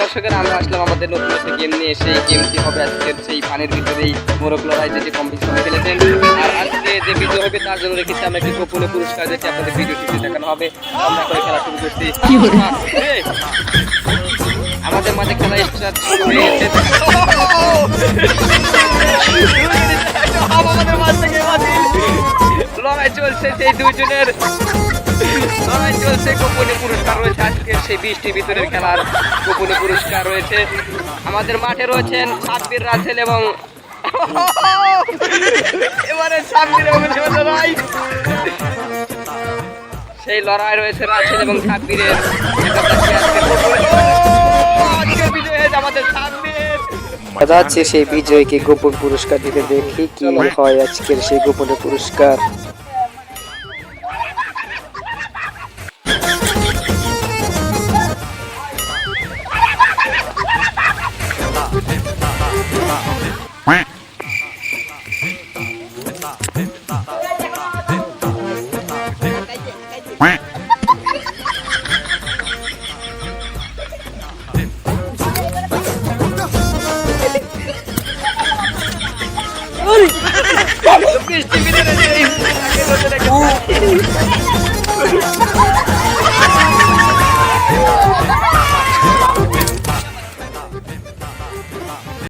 দর্শকেরা, আমরা আসলাম আমাদের নতুন একটা গেম নিয়ে। সেই গেমটি হবে আজকের সেই পানির ভিতরেই মোরগ লড়াই, যে কম্পিটিশন খেলেছেন। আর আজকে যে বিজয় হবে তার জন্য রেখেছি আমরা একটি গোপনীয় পুরস্কার, যেটি আপনাদের ভিডিওটিতে দেখানো হবে। আমরা করে খেলা শুরু করছি। আমাদের মাঝে খেলা স্টার্ট হয়েছে। আমাদের মাঝ থেকে লড়াই চলছে, সেই দুইজনের লড়াই চলছে। গোপনীয় পুরস্কার রয়েছে আজকের সেই 20টি ভিতরের খেলার গোপনীয় পুরস্কার রয়েছে। আমাদের মাঠে রয়েছেন সাব্বির, রাসেল এবং এবারে সাব্বির এবং লড়াই, সেই লড়াই রয়েছে রাসেল এবং সাব্বিরের। আজকের বিজয় হয়েছে আমাদের সাব্বির। যাচ্ছে সেই বিজয়কে গোপন পুরস্কার দিতে, দেখি কি হয় আজকের সেই গোপনীয় পুরস্কার।